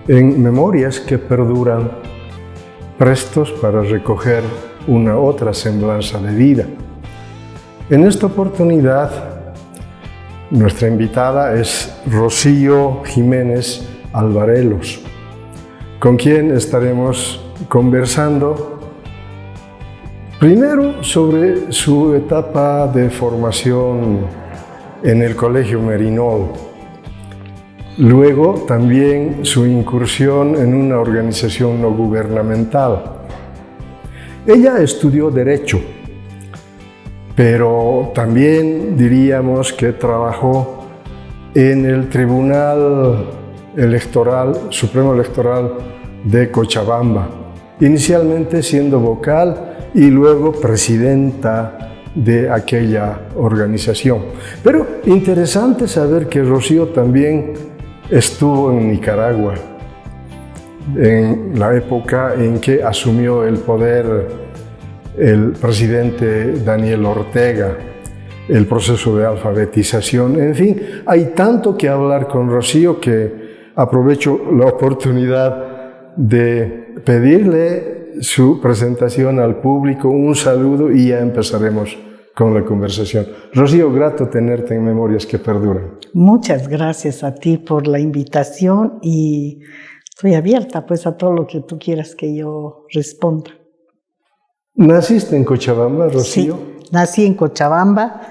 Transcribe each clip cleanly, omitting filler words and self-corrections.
en Memorias que perduran, prestos para recoger una otra semblanza de vida. En esta oportunidad, nuestra invitada es Rocío Jiménez Alvarelos, con quien estaremos conversando primero sobre su etapa de formación en el Colegio Merinol, luego también su incursión en una organización no gubernamental. Ella estudió Derecho, pero también diríamos que trabajó en el Tribunal Supremo Electoral de Cochabamba, inicialmente siendo vocal y luego presidenta de aquella organización. Pero interesante saber que Rocío también estuvo en Nicaragua en la época en que asumió el poder el presidente Daniel Ortega, el proceso de alfabetización. En fin, hay tanto que hablar con Rocío que aprovecho la oportunidad de pedirle su presentación al público, un saludo y ya empezaremos con la conversación. Rocío, grato tenerte en Memorias que Perduran. Muchas gracias a ti por la invitación y estoy abierta pues a todo lo que tú quieras que yo responda. ¿Naciste en Cochabamba, Rocío? Sí, nací en Cochabamba.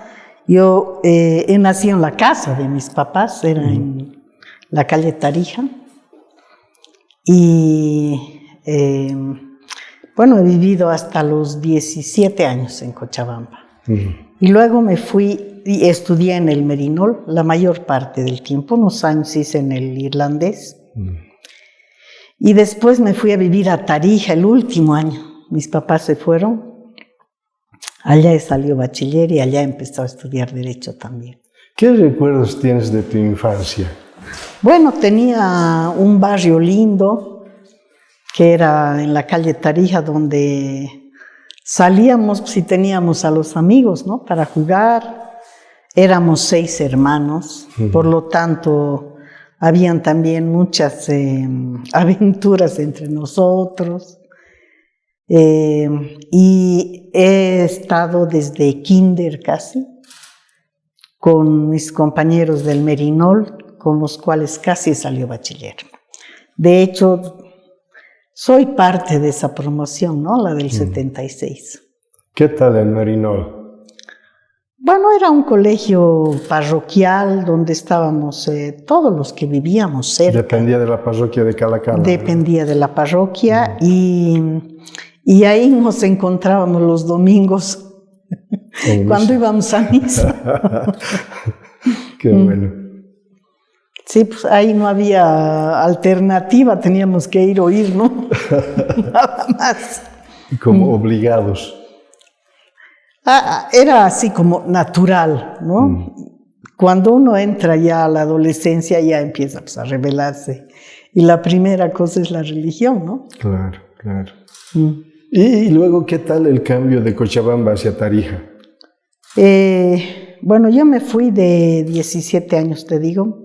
Yo he nacido en la casa de mis papás, era en la calle Tarija. Y bueno, he vivido hasta los 17 años en Cochabamba. Y luego me fui y estudié en el Merinol la mayor parte del tiempo, unos años hice en el irlandés. Y después me fui a vivir a Tarija el último año. Mis papás se fueron, allá salió bachiller y allá empezó a estudiar Derecho también. ¿Qué recuerdos tienes de tu infancia? Bueno, tenía un barrio lindo, que era en la calle Tarija, donde salíamos si teníamos a los amigos, ¿no?, para jugar. Éramos 6 hermanos, por lo tanto, habían también muchas aventuras entre nosotros. Y he estado desde kinder casi con mis compañeros del Merinol, con los cuales casi salió bachiller. De hecho, soy parte de esa promoción, ¿no?, la del 76. ¿Qué tal el Merinol? Bueno, era un colegio parroquial donde estábamos todos los que vivíamos cerca. ¿Dependía de la parroquia de Calacala? Dependía de la parroquia y ahí nos encontrábamos los domingos cuando íbamos a misa. Qué bueno. Sí, pues ahí no había alternativa, teníamos que ir o ir, ¿no? Nada más. Como obligados. Era así como natural, ¿no? Cuando uno entra ya a la adolescencia ya empieza pues, a rebelarse. Y la primera cosa es la religión, ¿no? Claro, claro. Y luego, ¿qué tal el cambio de Cochabamba hacia Tarija? Bueno, yo me fui de 17 años, te digo.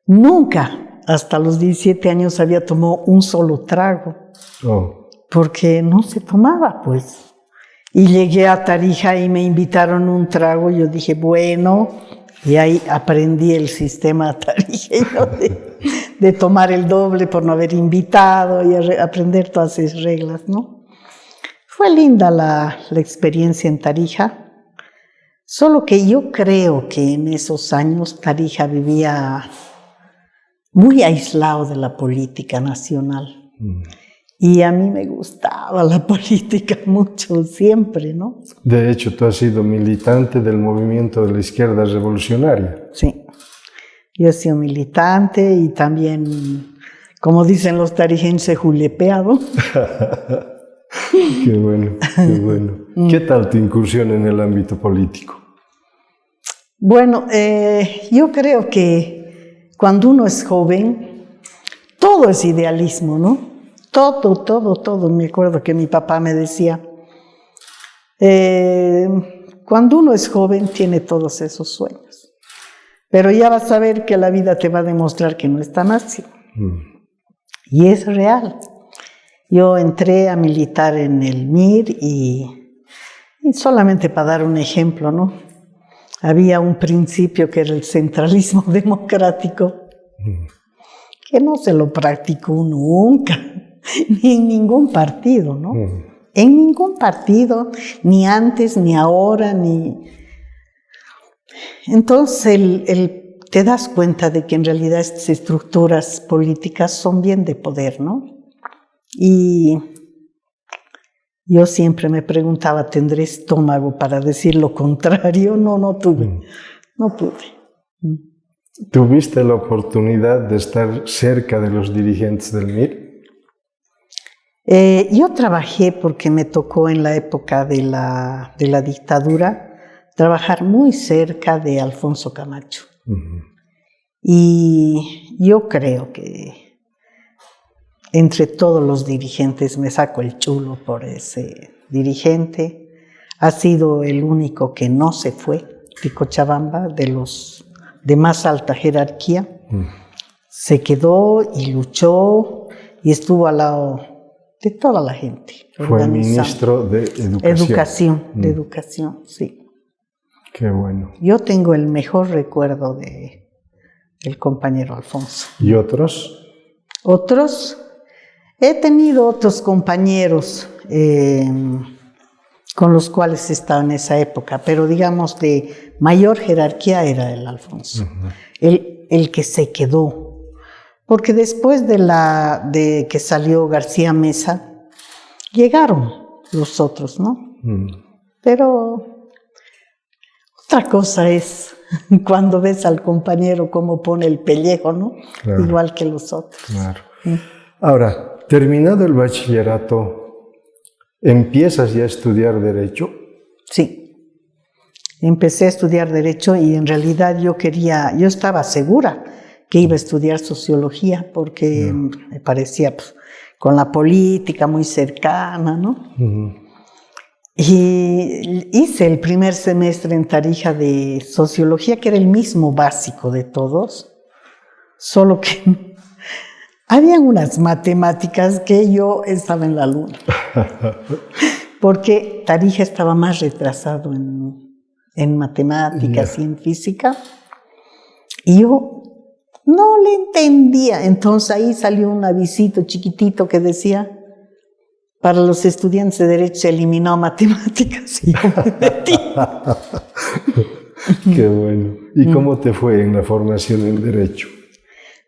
Nunca, hasta los 17 años, había tomado un solo trago. Porque no se tomaba, pues. Y llegué a Tarija y me invitaron un trago. Yo dije, bueno, y ahí aprendí el sistema tarijeño de tomar el doble por no haber invitado y aprender todas esas reglas, ¿no? Fue linda la experiencia en Tarija, solo que yo creo que en esos años Tarija vivía muy aislado de la política nacional. Y a mí me gustaba la política mucho, siempre, ¿no? De hecho, tú has sido militante del movimiento de la izquierda revolucionaria. Sí, yo he sido militante y también, como dicen los tarijenses, julepeado. Qué bueno, qué bueno. ¿Qué tal tu incursión en el ámbito político? Bueno, yo creo que cuando uno es joven, todo es idealismo, ¿no? Todo. Me acuerdo que mi papá me decía, cuando uno es joven tiene todos esos sueños, pero ya vas a ver que la vida te va a demostrar que no es tan así. Y es real. Yo entré a militar en el MIR y solamente para dar un ejemplo, ¿no? Había un principio que era el centralismo democrático, que no se lo practicó nunca, ni en ningún partido, ¿no? En ningún partido, ni antes, ni ahora, ni... Entonces, te das cuenta de que en realidad estas estructuras políticas son bien de poder, ¿no? Y yo siempre me preguntaba, ¿tendré estómago para decir lo contrario? No tuve, no pude. ¿Tuviste la oportunidad de estar cerca de los dirigentes del MIR? Yo trabajé porque me tocó en la época de la dictadura trabajar muy cerca de Alfonso Camacho. Y yo creo que entre todos los dirigentes me saco el chulo por ese dirigente. Ha sido el único que no se fue de Cochabamba, de los de más alta jerarquía. Se quedó y luchó y estuvo al lado de toda la gente. Fue ministro de Educación. De Educación, sí. Qué bueno. Yo tengo el mejor recuerdo del compañero Alfonso. ¿Y otros? Otros, he tenido otros compañeros con los cuales he estado en esa época, pero digamos de mayor jerarquía era el Alfonso, el que se quedó. Porque después de que salió García Mesa, llegaron los otros, ¿no? Pero otra cosa es cuando ves al compañero cómo pone el pellejo, ¿no? Claro. Igual que los otros. Claro. Ahora, terminado el bachillerato, ¿empiezas ya a estudiar Derecho? Sí. Empecé a estudiar Derecho y en realidad yo estaba segura que iba a estudiar Sociología porque me parecía pues, con la política muy cercana, ¿no? Y hice el primer semestre en Tarija de Sociología, que era el mismo básico de todos, solo que habían unas matemáticas que yo estaba en la luna, porque Tarija estaba más retrasado en matemáticas y en física, y yo no le entendía. Entonces ahí salió un avisito chiquitito que decía: para los estudiantes de Derecho se eliminó matemáticas, y yo me metí. Qué bueno. ¿Y cómo te fue en la formación en Derecho?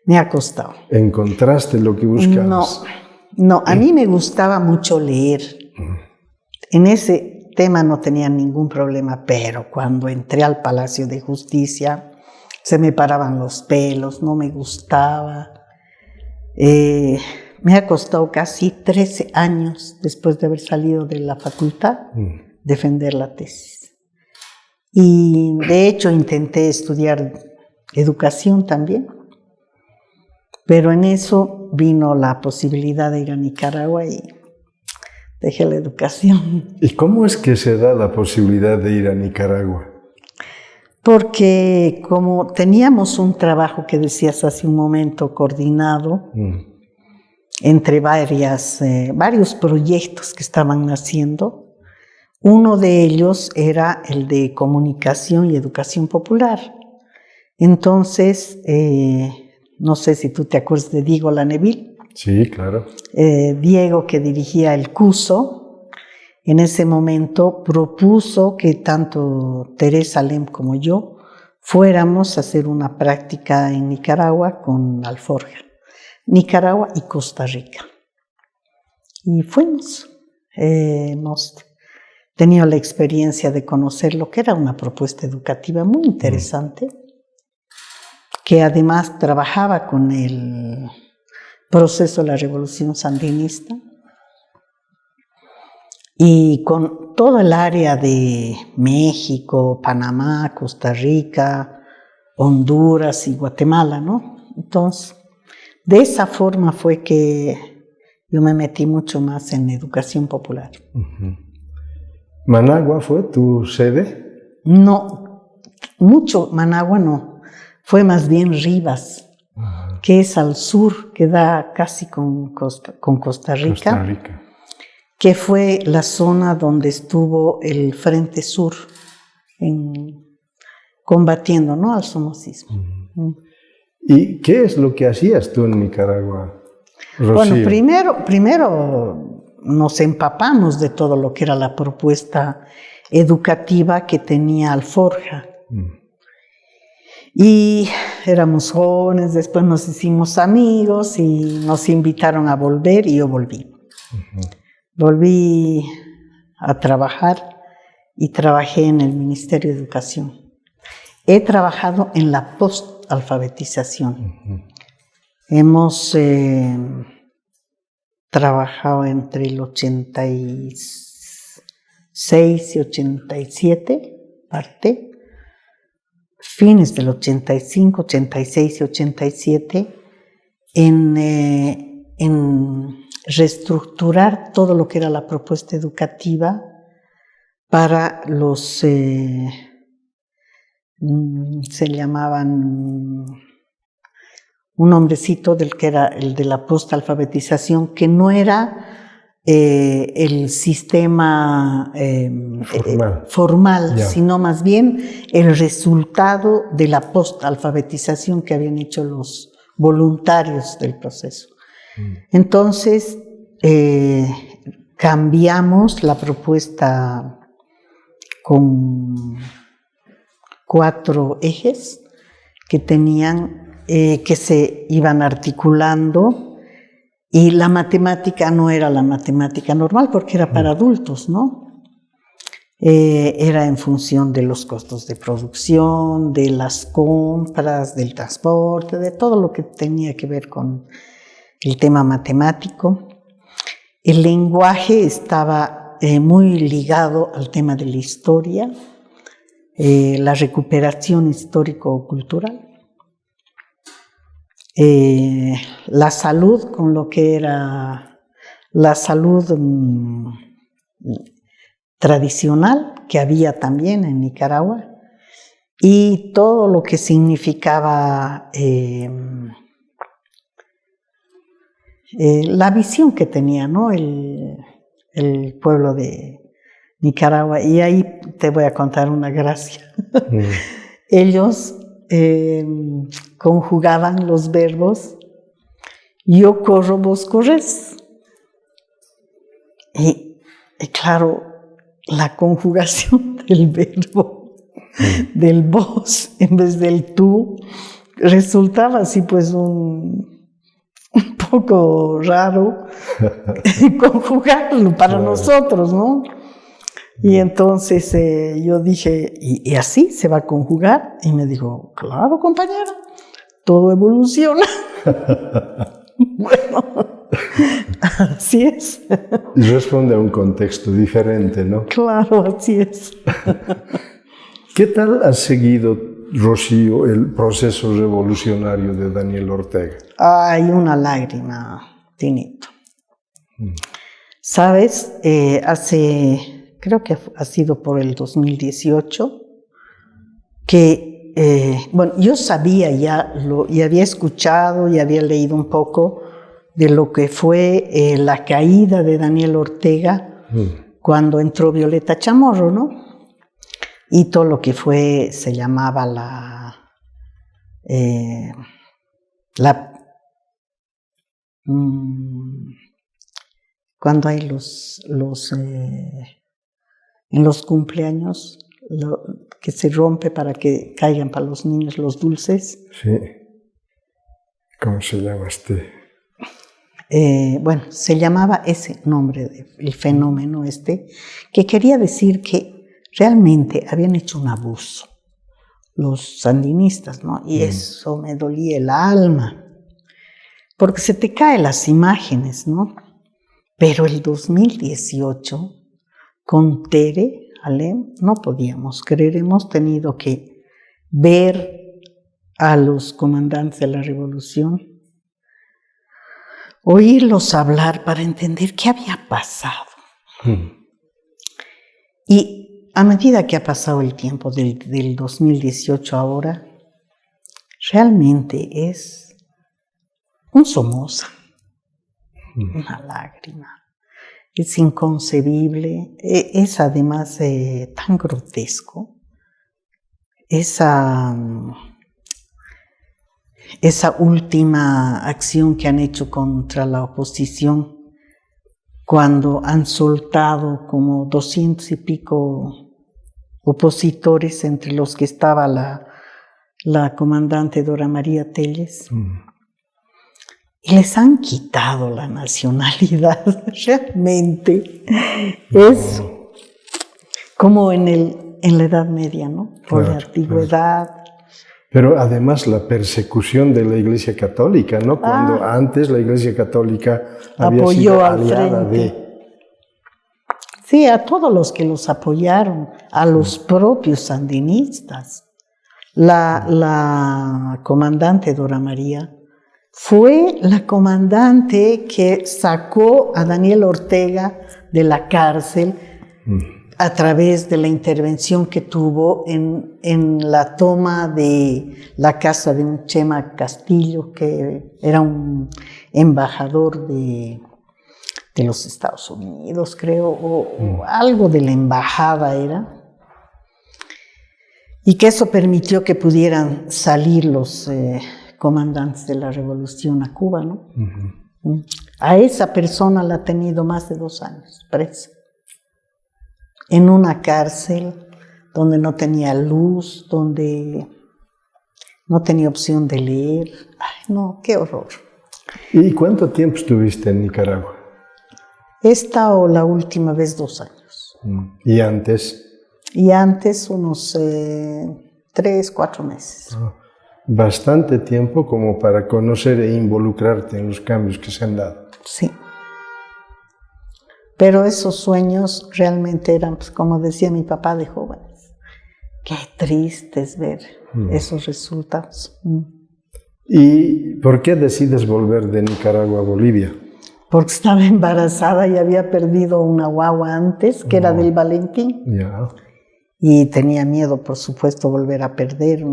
Me ha costado. ¿Encontraste lo que buscabas? No, a mí me gustaba mucho leer. En ese tema no tenía ningún problema, pero cuando entré al Palacio de Justicia se me paraban los pelos, no me gustaba. Me ha costado casi 13 años después de haber salido de la facultad defender la tesis. Y de hecho intenté estudiar educación también, pero en eso vino la posibilidad de ir a Nicaragua y dejé la educación. ¿Y cómo es que se da la posibilidad de ir a Nicaragua? Porque como teníamos un trabajo que decías hace un momento coordinado, entre varios proyectos que estaban naciendo. Uno de ellos era el de comunicación y educación popular. Entonces, no sé si tú te acuerdas de Diego Laneville. Sí, claro. Diego, que dirigía el CUSO, en ese momento propuso que tanto Teresa Lem como yo fuéramos a hacer una práctica en Nicaragua con Alforja. Nicaragua y Costa Rica. Y fuimos. Hemos tenido la experiencia de conocer lo que era una propuesta educativa muy interesante, que además trabajaba con el proceso de la Revolución Sandinista y con todo el área de México, Panamá, Costa Rica, Honduras y Guatemala, ¿no? Entonces, de esa forma fue que yo me metí mucho más en educación popular. ¿Managua fue tu sede? No, Managua no. Fue más bien Rivas. que es al sur, que da casi con Costa Rica, que fue la zona donde estuvo el Frente Sur combatiendo, ¿no?, al somocismo. ¿Y qué es lo que hacías tú en Nicaragua, Rocío? Bueno, primero nos empapamos de todo lo que era la propuesta educativa que tenía Alforja. Y éramos jóvenes, después nos hicimos amigos y nos invitaron a volver y yo volví. Volví a trabajar y trabajé en el Ministerio de Educación. He trabajado en la postalfabetización. Hemos trabajado entre el 86 y 87, parte. Fines del 85, 86 y 87, en reestructurar todo lo que era la propuesta educativa para los, se llamaban, un nombrecito del que era el de la postalfabetización, que no era el sistema formal, sino más bien el resultado de la postalfabetización que habían hecho los voluntarios del proceso. Entonces, cambiamos la propuesta con 4 ejes que tenían, que se iban articulando. Y la matemática no era la matemática normal porque era para adultos, ¿no? Era en función de los costos de producción, de las compras, del transporte, de todo lo que tenía que ver con el tema matemático. El lenguaje estaba muy ligado al tema de la historia, la recuperación histórico-cultural. La salud, con lo que era la salud tradicional que había también en Nicaragua, y todo lo que significaba la visión que tenía, ¿no?, el pueblo de Nicaragua. Y ahí te voy a contar una gracia. Ellos conjugaban los verbos: yo corro, vos corres. Y claro, la conjugación del verbo, del vos en vez del tú, resultaba así pues un poco raro conjugarlo para nosotros, ¿no? Y entonces yo dije, ¿y así se va a conjugar? Y me dijo, claro, compañera, todo evoluciona. Bueno, así es. Y responde a un contexto diferente, ¿no? Claro, así es. ¿Qué tal has seguido, Rocío, el proceso revolucionario de Daniel Ortega? Hay una lágrima, Tinito. ¿Sabes? Creo que ha sido por el 2018, que, bueno, yo sabía ya, y había escuchado y había leído un poco de lo que fue la caída de Daniel Ortega cuando entró Violeta Chamorro, ¿no? Y todo lo que fue, se llamaba cuando hay en los cumpleaños, que se rompe para que caigan para los niños los dulces. Sí. ¿Cómo se llama este? Bueno, se llamaba ese nombre, el fenómeno que quería decir que realmente habían hecho un abuso los sandinistas, ¿no? Y eso me dolía el alma, porque se te caen las imágenes, ¿no? Pero el 2018, con Tere, Alem, no podíamos creer, hemos tenido que ver a los comandantes de la revolución, oírlos hablar para entender qué había pasado. Y a medida que ha pasado el tiempo del 2018 ahora, realmente es un Somoza, una lágrima. Es inconcebible, es además tan grotesco. Esa última acción que han hecho contra la oposición, cuando han soltado como 200 y pico opositores, entre los que estaba la comandante Dora María Telles, y les han quitado la nacionalidad. Realmente es como en la Edad Media, ¿no? Por la antigüedad. Pero además la persecución de la Iglesia Católica, ¿no? Cuando antes la Iglesia Católica había sido aliada de... Sí, a todos los que los apoyaron, a los propios sandinistas. La comandante Dora María fue la comandante que sacó a Daniel Ortega de la cárcel a través de la intervención que tuvo en la toma de la casa de un Chema Castillo, que era un embajador de los Estados Unidos, creo, o algo de la embajada era, y que eso permitió que pudieran salir los comandantes de la revolución a Cuba, ¿no? A esa persona la ha tenido más de 2 años presa, en una cárcel donde no tenía luz, donde no tenía opción de leer. Ay, no, qué horror. ¿Y cuánto tiempo estuviste en Nicaragua? Esta o la última vez 2 años. ¿Y antes? Y antes unos 3, 4 meses. Bastante tiempo como para conocer e involucrarte en los cambios que se han dado. Sí. Pero esos sueños realmente eran, pues, como decía mi papá, de jóvenes. Qué triste es ver esos resultados. ¿Y por qué decides volver de Nicaragua a Bolivia? Porque estaba embarazada y había perdido una guagua antes, que era del Valentín. Y tenía miedo, por supuesto, volver a perder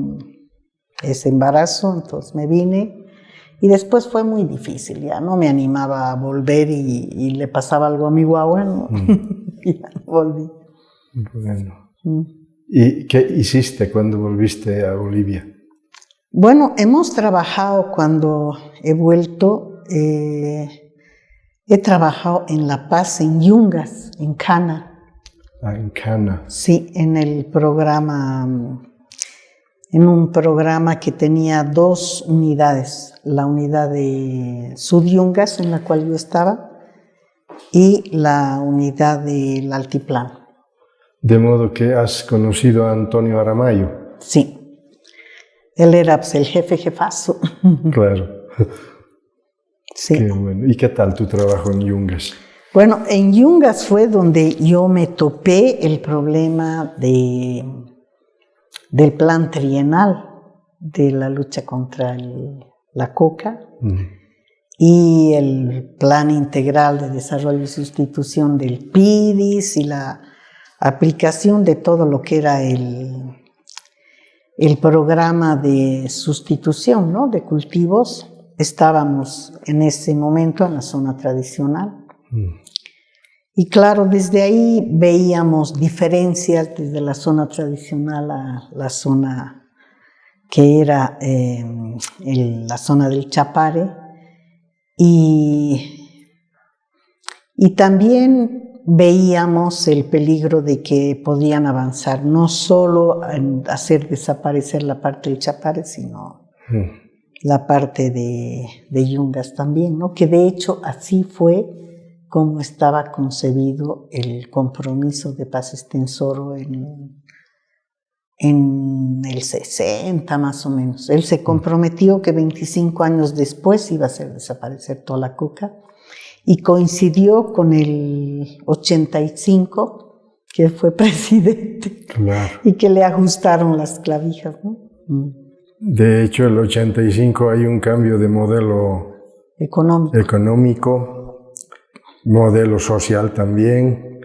ese embarazo, entonces me vine. Y después fue muy difícil, ya no me animaba a volver y le pasaba algo a mi guagua, ¿no? Y ya no volví. Bueno. ¿Y qué hiciste cuando volviste a Bolivia? Bueno, hemos trabajado cuando he vuelto, he trabajado en La Paz, en Yungas, en Cana. En Cana. Sí, en un programa que tenía 2 unidades, la unidad de Sudyungas, en la cual yo estaba, y la unidad del Altiplano. De modo que has conocido a Antonio Aramayo. Sí, él era, pues, el jefazo. Claro. Sí. Qué bueno. ¿Y qué tal tu trabajo en Yungas? Bueno, en Yungas fue donde yo me topé el problema del plan trienal de la lucha contra la coca y el plan integral de desarrollo y sustitución del PIDIS y la aplicación de todo lo que era el programa de sustitución, ¿no?, de cultivos. Estábamos en ese momento en la zona tradicional. Y claro, desde ahí veíamos diferencias desde la zona tradicional a la zona que era la zona del Chapare. Y también veíamos el peligro de que podían avanzar, no solo en hacer desaparecer la parte del Chapare, sino la parte de Yungas también, ¿no? Que de hecho así fue como estaba concebido el compromiso de Paz Estenssoro en el 60 más o menos. Él se comprometió que 25 años después iba a hacer desaparecer toda la coca y coincidió con el 85, que fue presidente. Claro. Y que le ajustaron las clavijas, ¿no? De hecho, el 85 hay un cambio de modelo económico, modelo social también,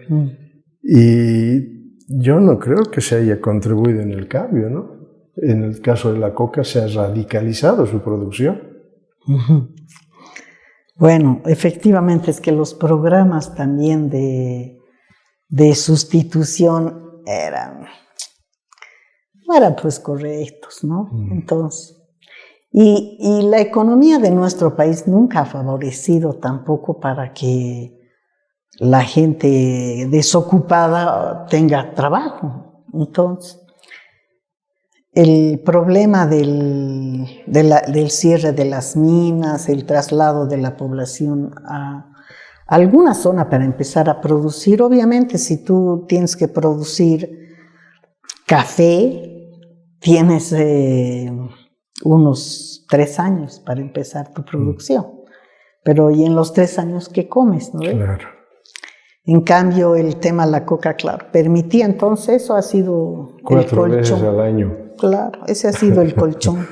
y yo no creo que se haya contribuido en el cambio, ¿no? En el caso de la coca se ha radicalizado su producción. Bueno, efectivamente es que los programas también de sustitución no eran pues correctos, ¿no? Entonces, y la economía de nuestro país nunca ha favorecido tampoco para que la gente desocupada tenga trabajo. Entonces, el problema del cierre de las minas, el traslado de la población a alguna zona para empezar a producir, obviamente si tú tienes que producir café, tienes unos 3 años para empezar tu producción, pero ¿y en los 3 años qué comes? ¿No? Claro. En cambio, el tema de la coca, claro, permitía, entonces eso ha sido 4 veces al año. Claro, ese ha sido el colchón.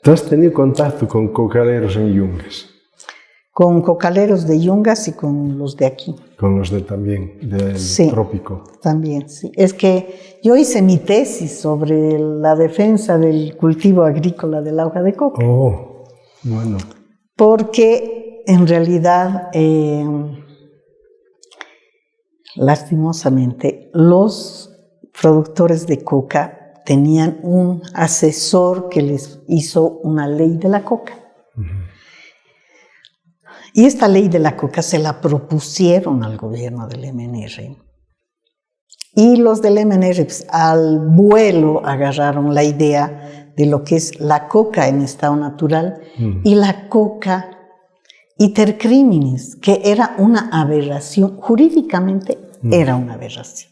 ¿Tú has tenido contacto con cocaleros en Yungas? Con cocaleros de Yungas y con los de aquí. Con los de también, del trópico. También, sí. Es que yo hice mi tesis sobre la defensa del cultivo agrícola de la hoja de coca. Oh, bueno. Porque en realidad, lastimosamente, los productores de coca tenían un asesor que les hizo una ley de la coca. Y esta ley de la coca se la propusieron al gobierno del MNR. Y los del MNR pues, al vuelo agarraron la idea de lo que es la coca en estado natural y la coca iter criminis, que era una aberración, jurídicamente era una aberración.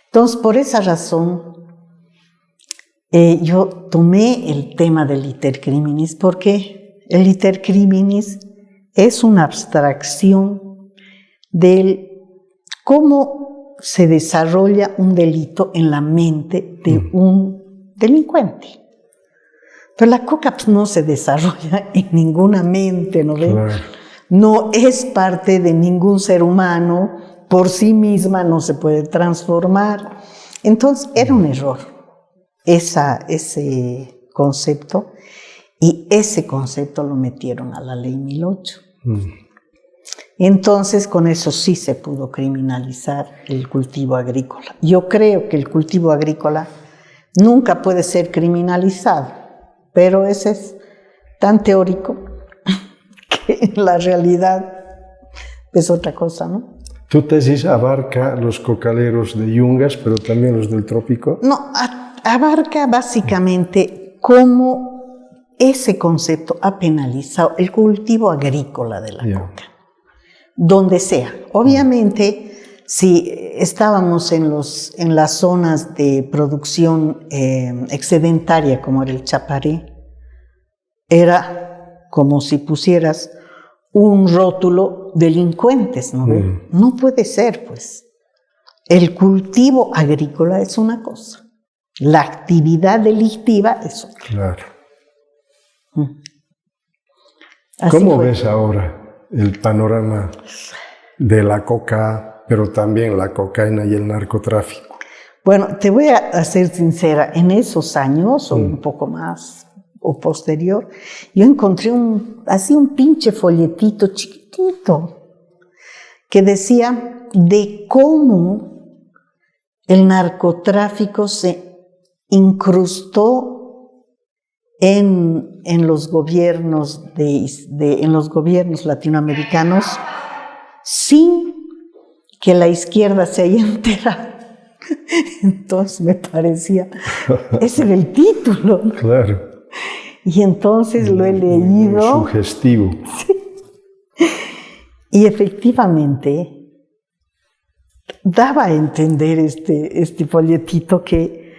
Entonces, por esa razón, yo tomé el tema del iter criminis, porque el iter criminis es una abstracción de cómo se desarrolla un delito en la mente de un delincuente. Pero la coca pues, no se desarrolla en ninguna mente, ¿no ven? Claro. No es parte de ningún ser humano, por sí misma no se puede transformar. Entonces era un error ese concepto, y ese concepto lo metieron a la ley 1008. Entonces con eso sí se pudo criminalizar el cultivo agrícola. Yo creo que el cultivo agrícola nunca puede ser criminalizado, pero ese es tan teórico que en la realidad es otra cosa, ¿no? ¿Tu tesis abarca los cocaleros de Yungas, pero también los del trópico? No, abarca básicamente cómo ese concepto ha penalizado el cultivo agrícola de la coca, donde sea. Obviamente, si estábamos en las zonas de producción excedentaria, como era el Chaparé, era como si pusieras un rótulo delincuentes, ¿no? No puede ser, pues. El cultivo agrícola es una cosa, la actividad delictiva es otra. Claro. ¿Cómo ves ahora el panorama de la coca, pero también la cocaína y el narcotráfico? Bueno, te voy a ser sincera, en esos años, o un poco más, o posterior, yo encontré un pinche folletito chiquitito que decía de cómo el narcotráfico se incrustó en los gobiernos en los gobiernos latinoamericanos sin que la izquierda se haya enterado. Entonces me parecía, ese era el título. Claro. Y entonces lo he leído. Muy sugestivo. Sí. Y efectivamente daba a entender este folletito que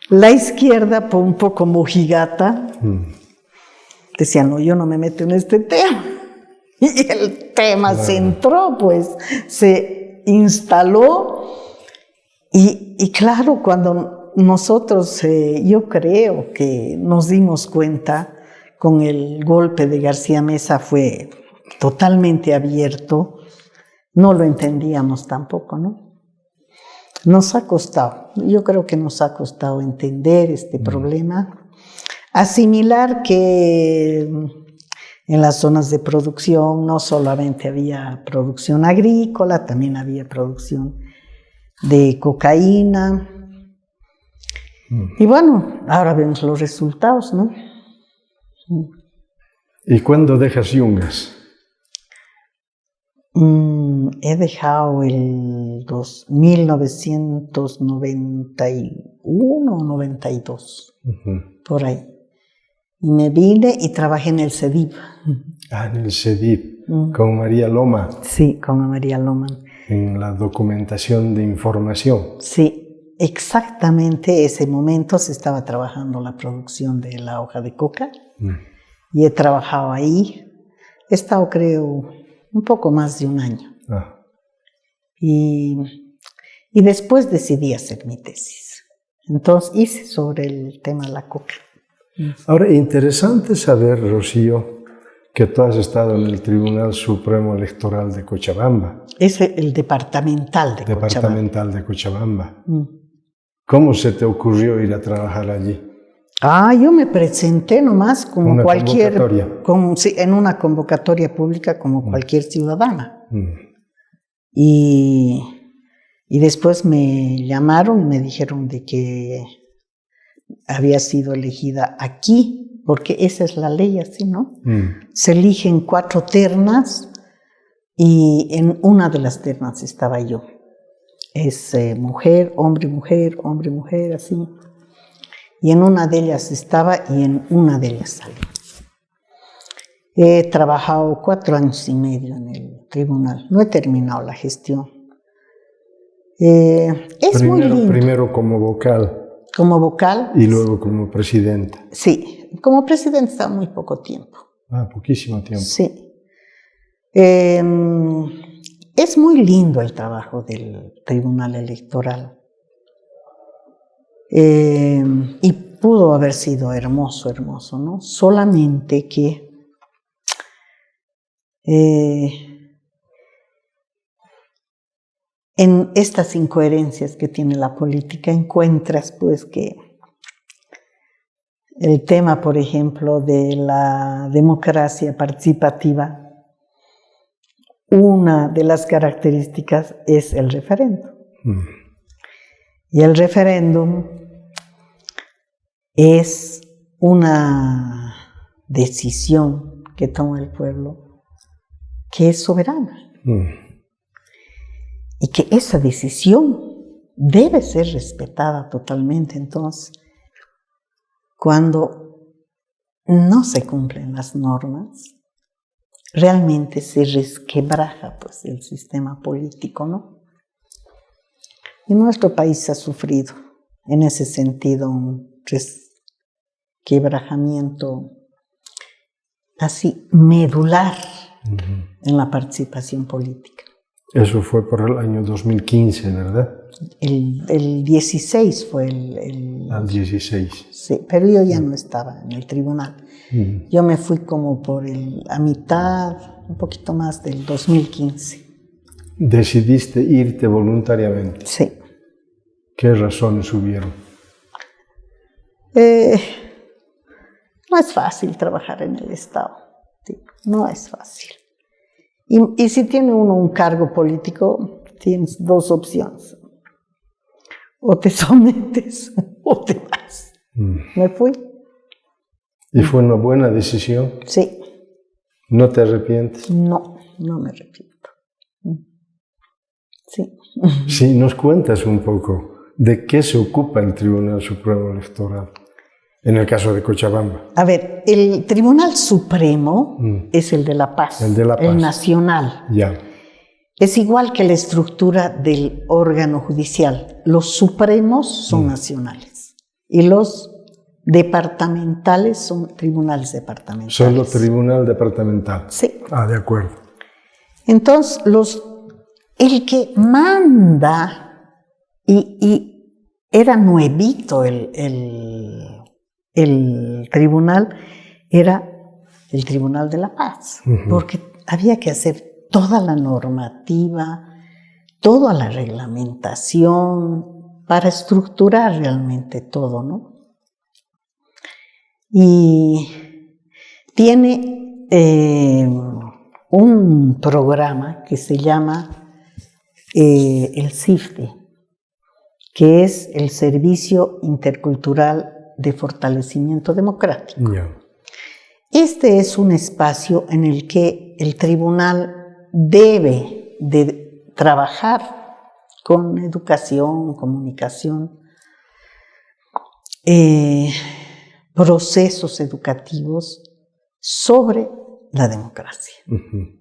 la izquierda, por un poco mojigata, decía, no, yo no me meto en este tema. Y el tema se entró, pues, se instaló. Y claro, cuando nosotros, yo creo que nos dimos cuenta con el golpe de García Meza, fue totalmente abierto, no lo entendíamos tampoco, ¿no? Nos ha costado, yo creo que nos ha costado entender este problema, asimilar que en las zonas de producción no solamente había producción agrícola, también había producción de cocaína. Y bueno, ahora vemos los resultados, ¿no? ¿Y cuándo dejas Yungas? He dejado el 1991 o 92, por ahí. Y me vine y trabajé en el CEDIP. En el CEDIP, con María Loma. Sí, con María Loma. En la documentación de información. Sí, exactamente ese momento se estaba trabajando la producción de la hoja de coca. Y he trabajado ahí. He estado, creo, un poco más de un año. Y después decidí hacer mi tesis. Entonces hice sobre el tema de la coca. Ahora, interesante saber, Rocío, que tú has estado en el Tribunal Supremo Electoral de Cochabamba. Es el departamental de Cochabamba. Departamental de Cochabamba. ¿Cómo se te ocurrió ir a trabajar allí? Yo me presenté nomás como una cualquier... convocatoria. Sí, en una convocatoria pública como cualquier ciudadana. Y después me llamaron y me dijeron de que había sido elegida aquí, porque esa es la ley así, ¿no? Se eligen 4 ternas y en una de las ternas estaba yo. Es mujer, hombre, mujer, así. Y en una de ellas estaba y en una de ellas salí. He trabajado 4 años y medio en el tribunal. No he terminado la gestión. Muy lindo. Primero como vocal. Como vocal. Y luego como presidenta. Sí, como presidenta estaba muy poco tiempo. Poquísimo tiempo. Sí. Es muy lindo el trabajo del tribunal electoral. Y pudo haber sido hermoso, ¿no? Solamente que en estas incoherencias que tiene la política encuentras pues que el tema, por ejemplo, de la democracia participativa, una de las características es el referéndum. Y el referéndum es una decisión que toma el pueblo que es soberana. Y que esa decisión debe ser respetada totalmente. Entonces, cuando no se cumplen las normas, realmente se resquebraja pues, el sistema político, ¿no? Y nuestro país ha sufrido en ese sentido un resquebrajamiento así medular en la participación política. Eso fue por el año 2015, ¿verdad? El 16 fue el... Al 16. Sí, pero yo ya no estaba en el tribunal. Yo me fui como a mitad, un poquito más del 2015. ¿Decidiste irte voluntariamente? Sí. ¿Qué razones hubieron? No es fácil trabajar en el Estado. Sí, no es fácil. Y si tiene uno un cargo político, tienes 2 opciones. O te sometes o te vas. Me fui. ¿Y fue una buena decisión? Sí. ¿No te arrepientes? No, no me arrepiento. Sí. Sí, nos cuentas un poco de qué se ocupa el Tribunal Supremo Electoral, en el caso de Cochabamba. A ver, el Tribunal Supremo es el de La Paz, el nacional. Ya. Es igual que la estructura del órgano judicial. Los supremos son nacionales y los departamentales son tribunales departamentales. Solo tribunal departamental. Sí. De acuerdo. Entonces, el que manda, y era nuevito el tribunal, era el Tribunal de la Paz, porque había que hacer toda la normativa, toda la reglamentación para estructurar realmente todo, ¿no? Y tiene un programa que se llama el CIFDE, que es el Servicio Intercultural de Fortalecimiento Democrático. Yeah. Este es un espacio en el que el tribunal debe de trabajar con educación, comunicación, procesos educativos sobre la democracia. Uh-huh.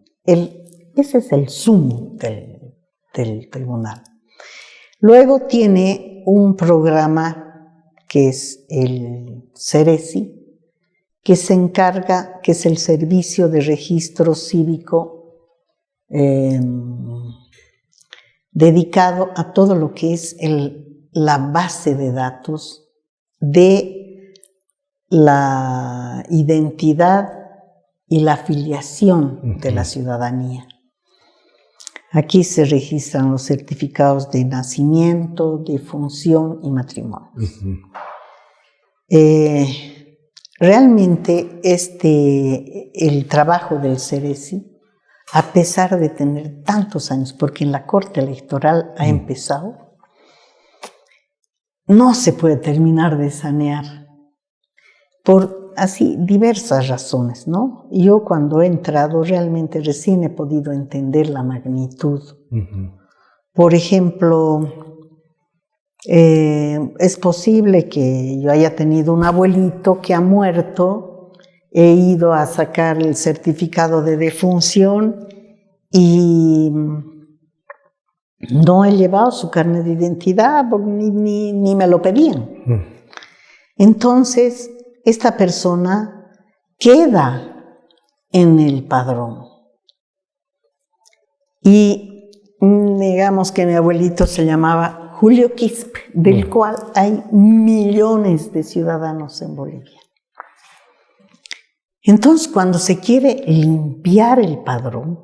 Ese es el sumo del tribunal. Luego tiene un programa que es el CERECI, que se encarga, que es el Servicio de Registro Cívico dedicado a todo lo que es la base de datos de la identidad y la afiliación de la ciudadanía. Aquí se registran los certificados de nacimiento, de función y matrimonio. Uh-huh. Realmente el trabajo del CERECI, a pesar de tener tantos años, porque en la Corte Electoral ha empezado, no se puede terminar de sanear por así diversas razones, ¿no? Yo cuando he entrado realmente recién he podido entender la magnitud. Uh-huh. Por ejemplo, es posible que yo haya tenido un abuelito que ha muerto, he ido a sacar el certificado de defunción y no he llevado su carnet de identidad ni me lo pedían. Entonces, esta persona queda en el padrón. Y digamos que mi abuelito se llamaba Julio Quispe, del cual hay millones de ciudadanos en Bolivia. Entonces, cuando se quiere limpiar el padrón,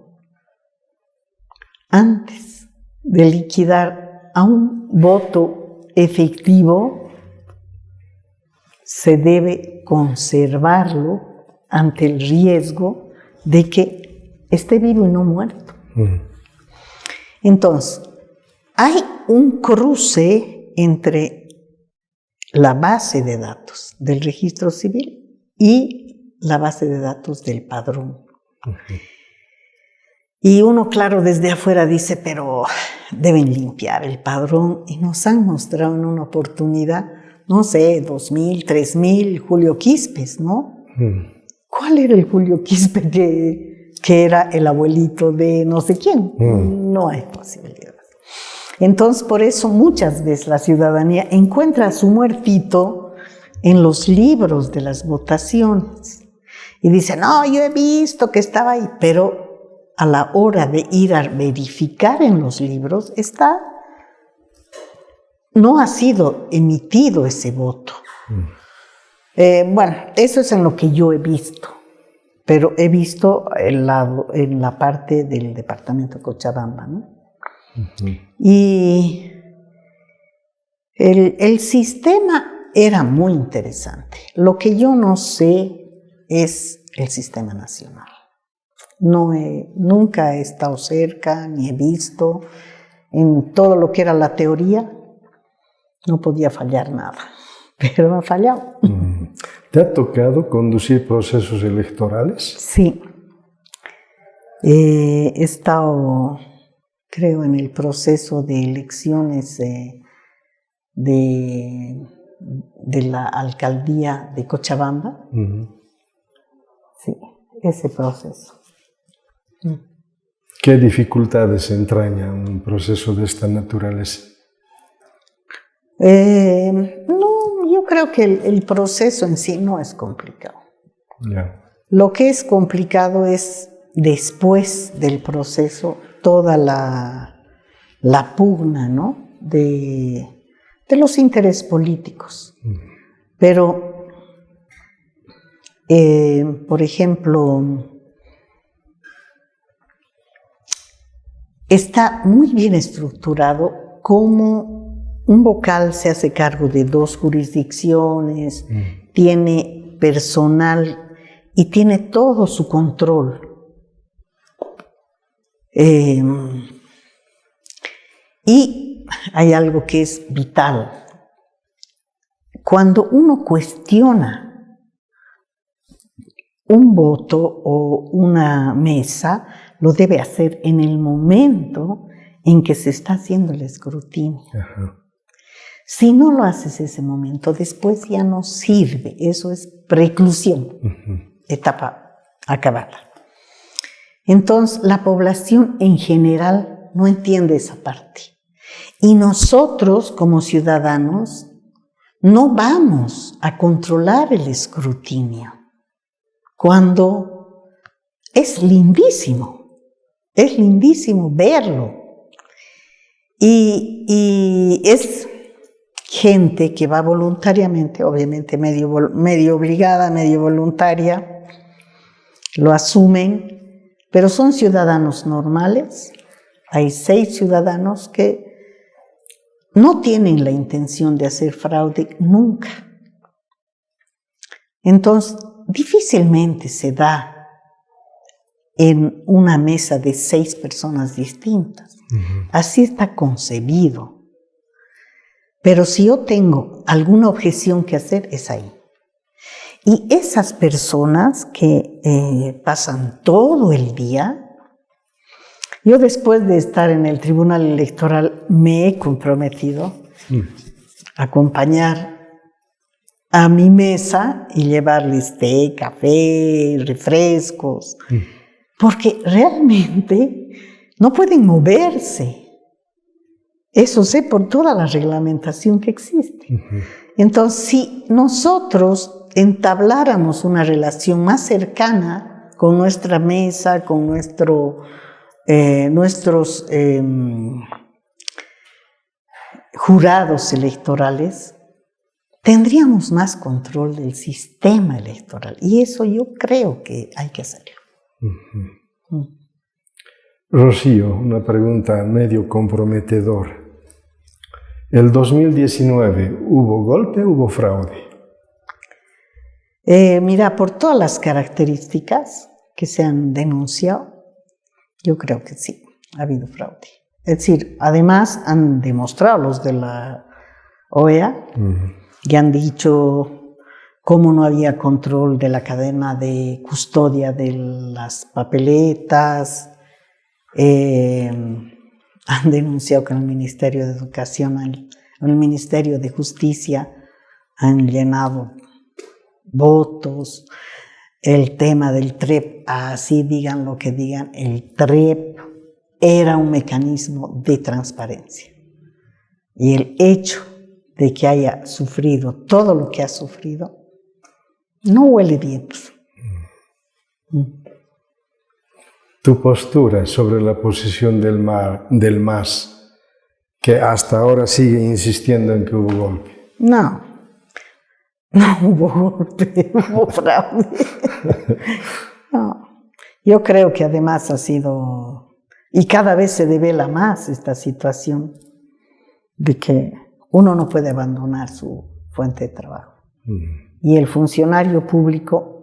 antes de liquidar a un voto efectivo, se debe conservarlo ante el riesgo de que esté vivo y no muerto. Entonces, hay un cruce entre la base de datos del registro civil y la base de datos del padrón. Uh-huh. Y uno, claro, desde afuera dice, pero deben limpiar el padrón, y nos han mostrado en una oportunidad, no sé, 2,000, 3,000 Julio Quispes, ¿no? ¿Cuál era el Julio Quispe que era el abuelito de no sé quién? No hay posibilidad. Entonces, por eso muchas veces la ciudadanía encuentra a su muertito en los libros de las votaciones y dice, no, yo he visto que estaba ahí, pero a la hora de ir a verificar en los libros no ha sido emitido ese voto. Bueno, eso es en lo que yo he visto, pero he visto en la parte del departamento de Cochabamba, ¿no? Uh-huh. Y el sistema era muy interesante. Lo que yo no sé es el sistema nacional. Nunca he estado cerca, ni he visto. En todo lo que era la teoría, no podía fallar nada, pero ha fallado. ¿Te ha tocado conducir procesos electorales? Sí. He estado, creo, en el proceso de elecciones de la alcaldía de Cochabamba. Uh-huh. Sí, ese proceso. ¿Qué dificultades entraña un proceso de esta naturaleza? No, yo creo que el proceso en sí no es complicado. Yeah. Lo que es complicado es después del proceso toda la pugna, ¿no? de los intereses políticos. Pero, por ejemplo, está muy bien estructurado cómo un vocal se hace cargo de 2 jurisdicciones, tiene personal y tiene todo su control. Y hay algo que es vital. Cuando uno cuestiona un voto o una mesa, lo debe hacer en el momento en que se está haciendo el escrutinio. Ajá. Si no lo haces ese momento, después ya no sirve. Eso es preclusión, etapa acabada. Entonces, la población en general no entiende esa parte. Y nosotros, como ciudadanos, no vamos a controlar el escrutinio cuando es lindísimo verlo. Y es gente que va voluntariamente, obviamente medio obligada, medio voluntaria, lo asumen, pero son ciudadanos normales. Hay 6 ciudadanos que no tienen la intención de hacer fraude nunca. Entonces, difícilmente se da en una mesa de 6 personas distintas. Así está concebido. Pero si yo tengo alguna objeción que hacer, es ahí. Y esas personas que pasan todo el día, yo después de estar en el Tribunal Electoral me he comprometido a acompañar a mi mesa y llevarles té, café, refrescos, porque realmente no pueden moverse. Eso sé por toda la reglamentación que existe. Entonces, si nosotros entabláramos una relación más cercana con nuestra mesa, con nuestros jurados electorales, tendríamos más control del sistema electoral. Y eso yo creo que hay que hacerlo. Rocío, una pregunta medio comprometedora. ¿El 2019 hubo golpe o hubo fraude? Mira, por todas las características que se han denunciado, yo creo que sí, ha habido fraude. Es decir, además han demostrado los de la OEA, que han dicho cómo no había control de la cadena de custodia de las papeletas. Han denunciado que en el Ministerio de Educación, en el Ministerio de Justicia han llenado votos. El tema del TREP, así digan lo que digan, el TREP era un mecanismo de transparencia. Y el hecho de que haya sufrido todo lo que ha sufrido, no huele bien. Tu postura sobre la posición del MAS, que hasta ahora sigue insistiendo en que hubo golpe. No hubo golpe, hubo fraude. No. Yo creo que además ha sido, y cada vez se devela más esta situación, de que uno no puede abandonar su fuente de trabajo. Y el funcionario público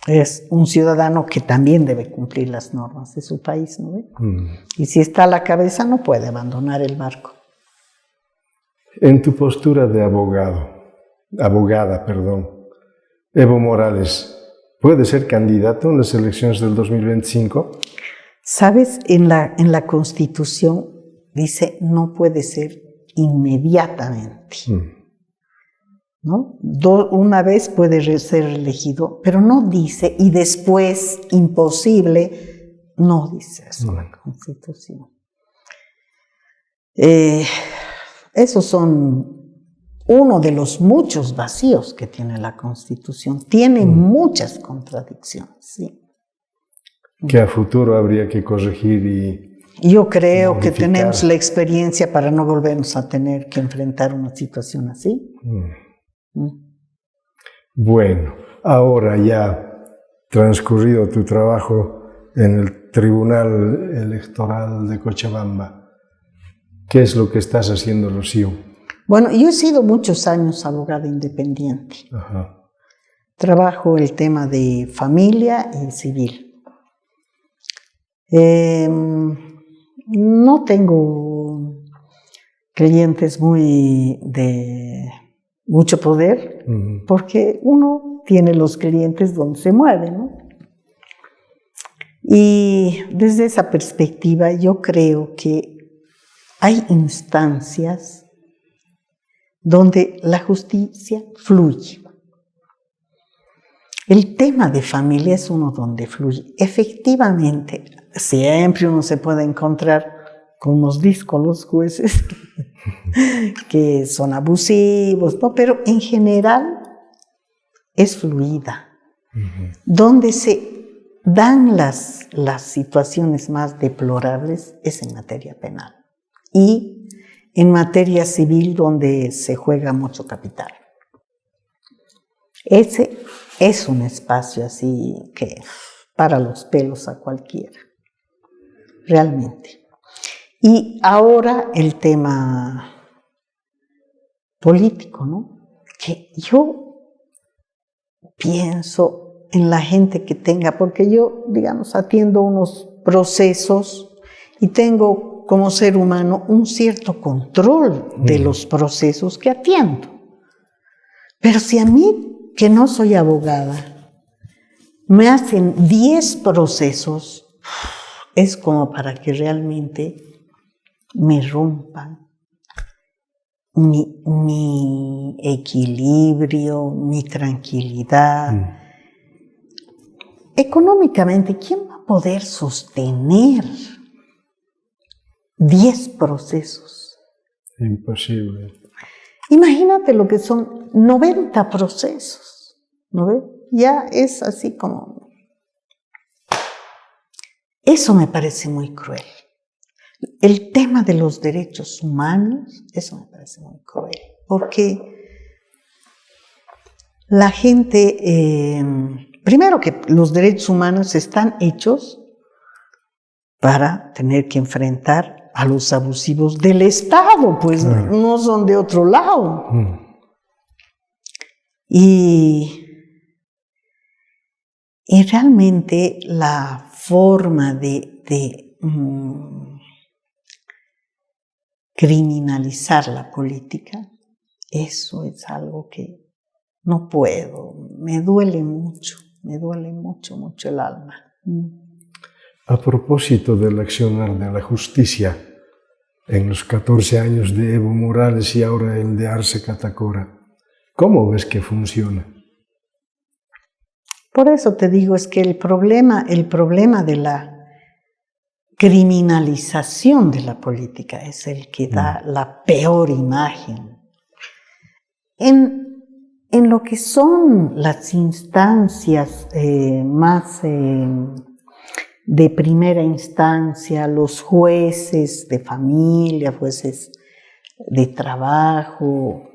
es un ciudadano que también debe cumplir las normas de su país, ¿no ve? Y si está a la cabeza, no puede abandonar el barco. En tu postura de abogada, Evo Morales, ¿puede ser candidato en las elecciones del 2025? ¿Sabes? En la Constitución dice no puede ser inmediatamente. ¿No? Una vez puede ser elegido, pero no dice, y después imposible, no dice eso la Constitución. Esos son uno de los muchos vacíos que tiene la Constitución. Tiene muchas contradicciones, sí. Que a futuro habría que corregir y yo creo que tenemos la experiencia para no volvernos a tener que enfrentar una situación así. Bueno, ahora ya transcurrido tu trabajo en el Tribunal Electoral de Cochabamba, ¿qué es lo que estás haciendo, Rocío? Bueno, yo he sido muchos años abogada independiente. Trabajo el tema de familia y civil. No tengo clientes de mucho poder, porque uno tiene los clientes donde se mueve, ¿no? Y desde esa perspectiva yo creo que hay instancias donde la justicia fluye. El tema de familia es uno donde fluye. Efectivamente, siempre uno se puede encontrar con unos díscolos jueces que son abusivos, ¿no? Pero en general es fluida. Donde se dan las situaciones más deplorables es en materia penal y en materia civil, donde se juega mucho capital. Ese es un espacio así que para los pelos a cualquiera, realmente. Y ahora el tema político, ¿no? Que yo pienso en la gente que tenga, porque yo, digamos, atiendo unos procesos y tengo como ser humano un cierto control de los procesos que atiendo. Pero si a mí, que no soy abogada, me hacen 10 procesos, es como para que realmente me rompan mi equilibrio, mi tranquilidad. Económicamente, ¿quién va a poder sostener 10 procesos? Imposible. Imagínate lo que son 90 procesos, ¿no ves? Ya es así como... Eso me parece muy cruel. El tema de los derechos humanos, eso me parece muy cruel, porque la gente... Primero que los derechos humanos están hechos para tener que enfrentar a los abusivos del Estado, pues no son de otro lado. Y realmente la forma de criminalizar la política, eso es algo que no puedo, me duele mucho el alma. A propósito del accionar de la justicia, en los 14 años de Evo Morales y ahora el de Arce Catacora, ¿cómo ves que funciona? Por eso te digo, es que el problema de la criminalización de la política es el que da la peor imagen. En lo que son las instancias más de primera instancia, los jueces de familia, jueces de trabajo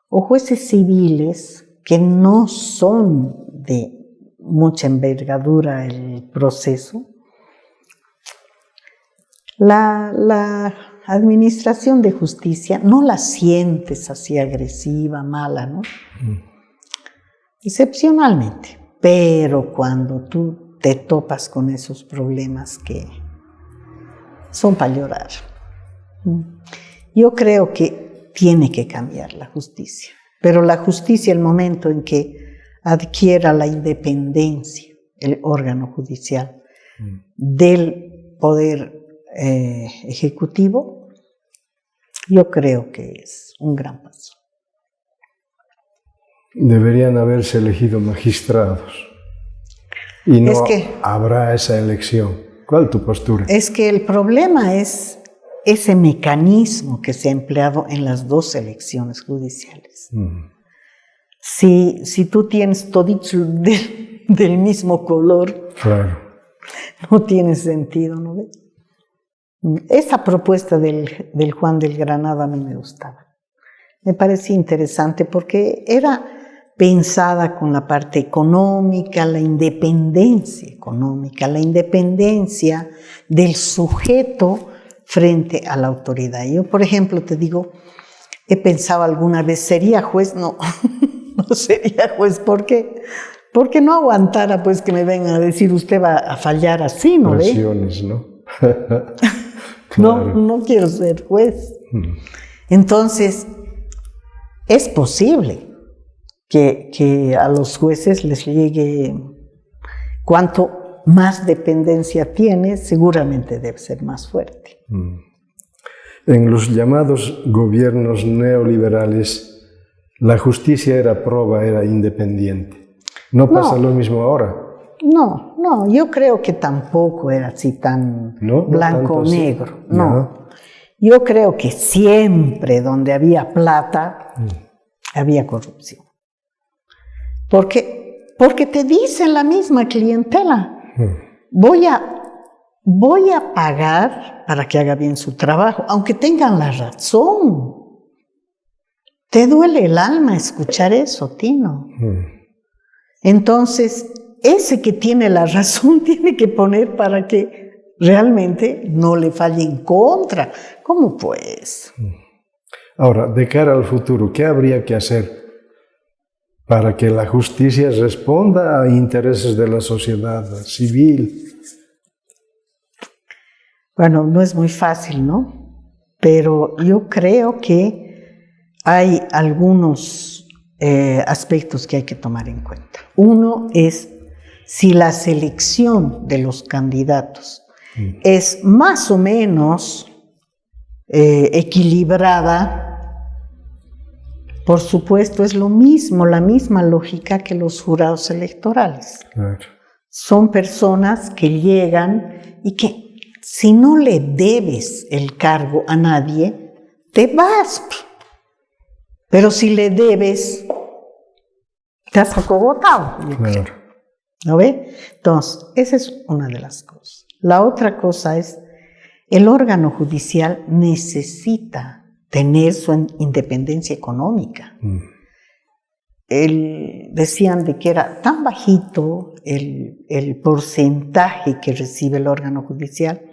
o jueces civiles que no son de mucha envergadura el proceso, la administración de justicia no la sientes así agresiva, mala, ¿no? Excepcionalmente, pero cuando tú te topas con esos problemas que son para llorar. Yo creo que tiene que cambiar la justicia, pero la justicia, el momento en que adquiera la independencia, el órgano judicial, del poder ejecutivo, yo creo que es un gran paso. Deberían haberse elegido magistrados y no habrá esa elección. ¿Cuál es tu postura? Es que el problema es ese mecanismo que se ha empleado en las 2 elecciones judiciales. Si tú tienes toditos del mismo color, claro, no tiene sentido, ¿no ves? Esa propuesta del Juan del Granado a mí me gustaba. Me parecía interesante porque era pensada con la parte económica, la independencia económica, la independencia del sujeto frente a la autoridad. Yo, por ejemplo, te digo, he pensado alguna vez, ¿sería juez? No, no sería juez. ¿Por qué? Porque no aguantara pues que me vengan a decir usted va a fallar así, ¿no ve? Presiones, ¿no? Claro. No quiero ser juez. Entonces, es posible que a los jueces les llegue, cuanto más dependencia tiene, seguramente debe ser más fuerte. En los llamados gobiernos neoliberales, la justicia era independiente. ¿No pasa lo mismo ahora? No, yo creo que tampoco era así tan blanco o negro. No. Yo creo que siempre donde había plata, había corrupción. Porque te dicen la misma clientela, voy a pagar para que haga bien su trabajo, aunque tengan la razón. Te duele el alma escuchar eso, Tino. Entonces, ese que tiene la razón tiene que poner para que realmente no le falle en contra. ¿Cómo pues? Ahora, de cara al futuro, ¿qué habría que hacer para que la justicia responda a intereses de la sociedad civil? Bueno, no es muy fácil, ¿no? Pero yo creo que hay algunos aspectos que hay que tomar en cuenta. Uno es si la selección de los candidatos es más o menos equilibrada. Por supuesto, es lo mismo, la misma lógica que los jurados electorales. Claro. Son personas que llegan y que si no le debes el cargo a nadie, te vas. Pero si le debes, te has acogotado. Claro. ¿No ve? Entonces, esa es una de las cosas. La otra cosa es, el órgano judicial necesita tener su independencia económica. Decían de que era tan bajito el porcentaje que recibe el órgano judicial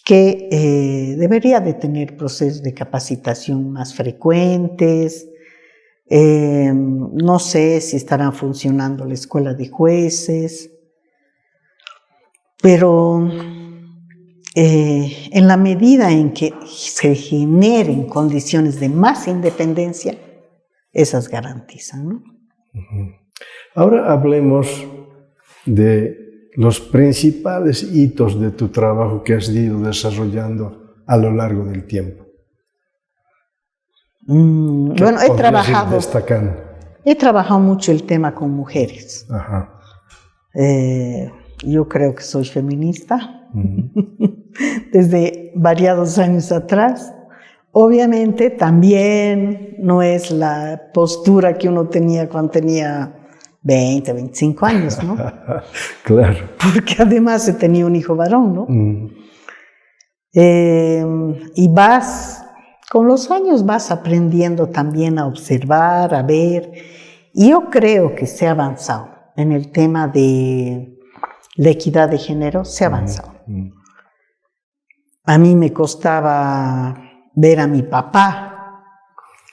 que debería de tener procesos de capacitación más frecuentes. No sé si estará funcionando la escuela de jueces, pero en la medida en que se generen condiciones de más independencia, esas garantizan, ¿no? Ahora hablemos de los principales hitos de tu trabajo que has ido desarrollando a lo largo del tiempo. Bueno, he trabajado mucho el tema con mujeres. Ajá. Yo creo que soy feminista desde variados años atrás. Obviamente también no es la postura que uno tenía cuando tenía 20, 25 años, ¿no? Claro. Porque además se tenía un hijo varón, ¿no? Y con los años vas aprendiendo también a observar, a ver. Y yo creo que se ha avanzado en el tema de la equidad de género, se ha avanzado. A mí me costaba ver a mi papá,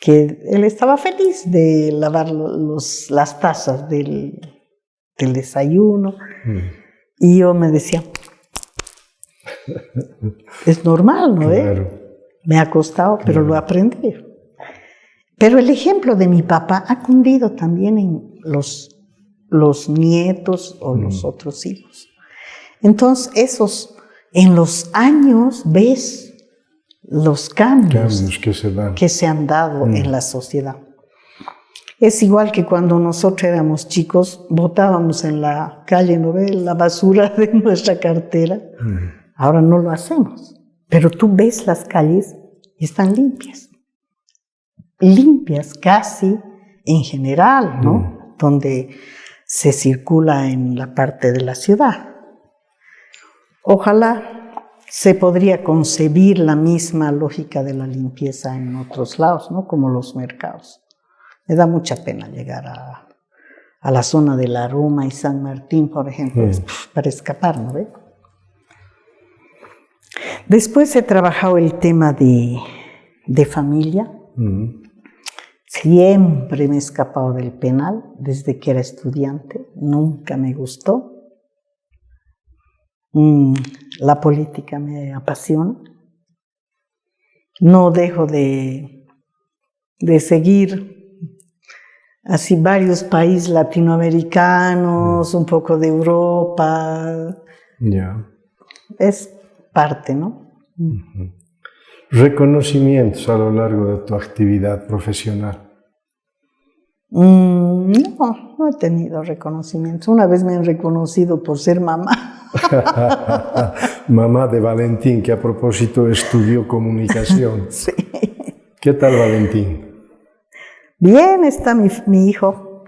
que él estaba feliz de lavar las tazas del desayuno, y yo me decía, es normal, ¿no? Claro. Me ha costado, pero lo aprendí. Pero el ejemplo de mi papá ha cundido también en los nietos o los otros hijos. Entonces, en los años ves los cambios que se han dado en la sociedad. Es igual que cuando nosotros éramos chicos, botábamos en la calle, ¿no ves?, la basura de nuestra cartera. Ahora no lo hacemos. Pero tú ves las calles y están limpias. Limpias casi en general, ¿no? Donde se circula en la parte de la ciudad. Ojalá se podría concebir la misma lógica de la limpieza en otros lados, ¿no? Como los mercados. Me da mucha pena llegar a la zona de La Roma y San Martín, por ejemplo, para escapar, ¿no ve? Después he trabajado el tema de familia. Siempre me he escapado del penal desde que era estudiante, nunca me gustó. La política me apasiona. No dejo de seguir así varios países latinoamericanos, un poco de Europa. Ya. Es parte, ¿no? ¿Reconocimientos a lo largo de tu actividad profesional? No he tenido reconocimientos. Una vez me han reconocido por ser mamá. Mamá de Valentín, que a propósito estudió comunicación. Sí. ¿Qué tal Valentín? Bien, está mi hijo.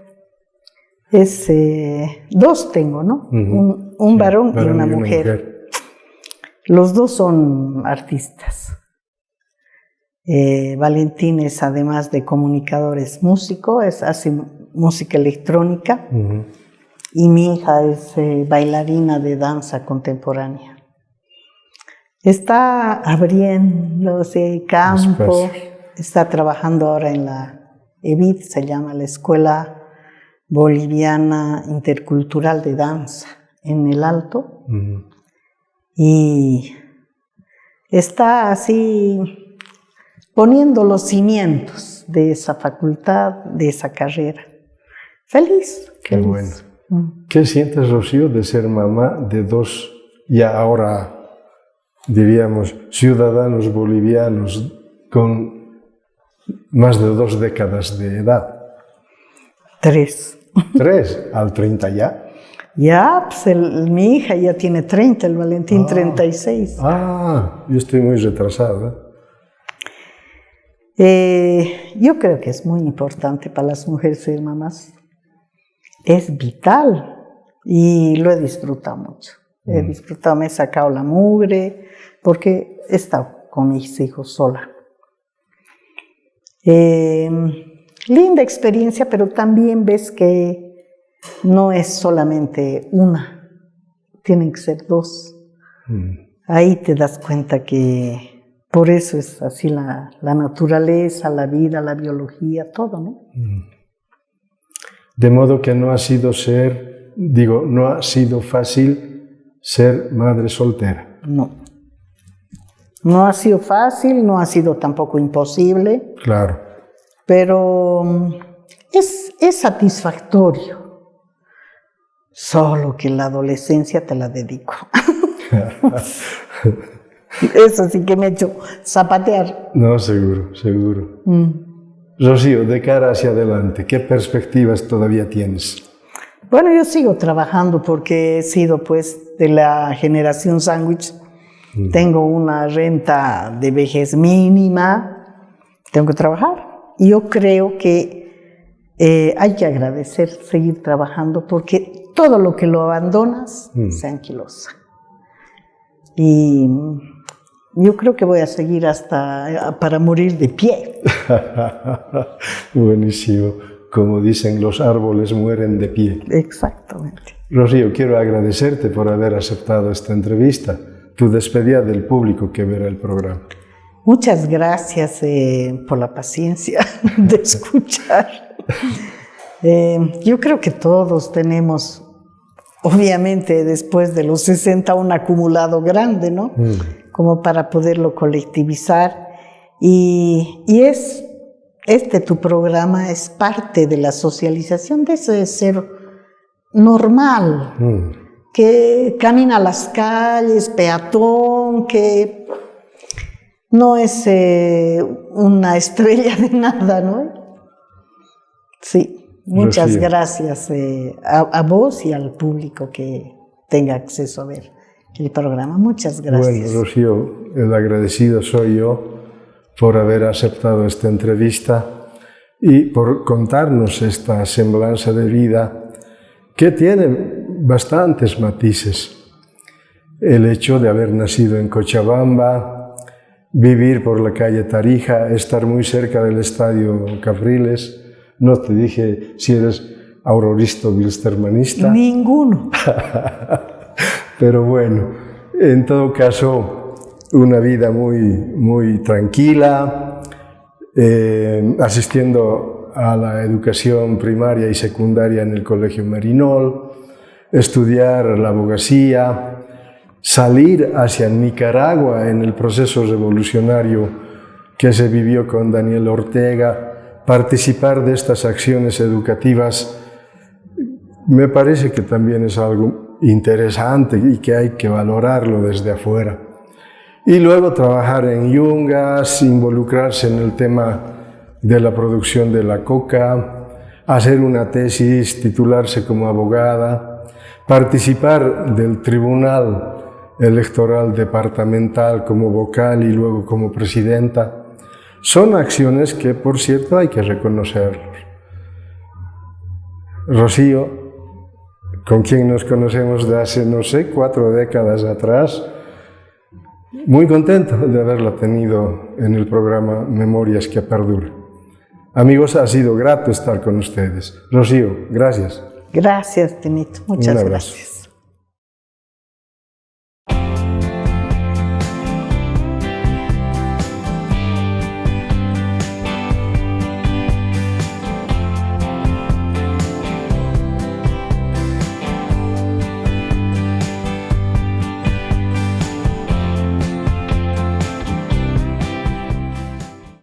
Dos tengo, ¿no? Un varón y una mujer. Los dos son artistas. Valentín es, además de comunicador, es músico, hace música electrónica. Y mi hija es bailarina de danza contemporánea. Está abriéndose campo, está trabajando ahora en la EBID, se llama la Escuela Boliviana Intercultural de Danza, en el Alto. Y está así poniendo los cimientos de esa facultad, de esa carrera. Feliz. Qué bueno. ¿Qué sientes, Rocío, de ser mamá de dos, ya ahora diríamos, ciudadanos bolivianos con más de 2 décadas de edad? 3. ¿3? ¿Al 30 ya? Ya, pues mi hija ya tiene 30, el Valentín 36. Yo estoy muy retrasada. Yo creo que es muy importante para las mujeres ser mamás. Es vital y lo he disfrutado mucho. He disfrutado, me he sacado la mugre porque he estado con mis hijos sola. Linda experiencia, pero también ves que no es solamente una, tienen que ser 2. Ahí te das cuenta que por eso es así la naturaleza, la vida, la biología, todo, ¿no? De modo que no ha sido fácil ser madre soltera. No. No ha sido fácil, no ha sido tampoco imposible. Claro. Pero es satisfactorio. Solo que la adolescencia te la dedico. Eso sí que me ha hecho zapatear. No, seguro. Rocío, de cara hacia adelante, ¿qué perspectivas todavía tienes? Bueno, yo sigo trabajando porque he sido pues de la generación sándwich. Tengo una renta de vejez mínima, tengo que trabajar. Y yo creo que hay que agradecer, seguir trabajando, porque todo lo que lo abandonas se anquilosa. Y yo creo que voy a seguir hasta para morir de pie. Buenísimo. Como dicen, los árboles mueren de pie. Exactamente. Rocío, quiero agradecerte por haber aceptado esta entrevista. Tu despedida del público que verá el programa. Muchas gracias por la paciencia de escuchar. Yo creo que todos tenemos, obviamente después de los 60, un acumulado grande, ¿no? Como para poderlo colectivizar. Y tu programa es parte de la socialización de ese ser normal, que camina a las calles, peatón, que no es una estrella de nada, ¿no? Sí, muchas gracias a vos y al público que tenga acceso a ver el programa. Muchas gracias. Bueno, Rocío, el agradecido soy yo por haber aceptado esta entrevista y por contarnos esta semblanza de vida que tiene bastantes matices. El hecho de haber nacido en Cochabamba, vivir por la calle Tarija, estar muy cerca del Estadio Capriles. No te dije si eres aurorista o bilstermanista. Ninguno. Pero bueno, en todo caso, una vida muy, muy tranquila, asistiendo a la educación primaria y secundaria en el Colegio Merinol, estudiar la abogacía, salir hacia Nicaragua en el proceso revolucionario que se vivió con Daniel Ortega, participar de estas acciones educativas, me parece que también es algo interesante y que hay que valorarlo desde afuera. Y luego trabajar en Yungas, involucrarse en el tema de la producción de la coca, hacer una tesis, titularse como abogada, participar del Tribunal Electoral Departamental como vocal y luego como presidenta. Son acciones que, por cierto, hay que reconocerlos. Rocío, con quien nos conocemos de hace, no sé, 4 décadas atrás, muy contento de haberla tenido en el programa Memorias que Perduran. Amigos, ha sido grato estar con ustedes. Rocío, gracias. Gracias, Tenito. Muchas gracias.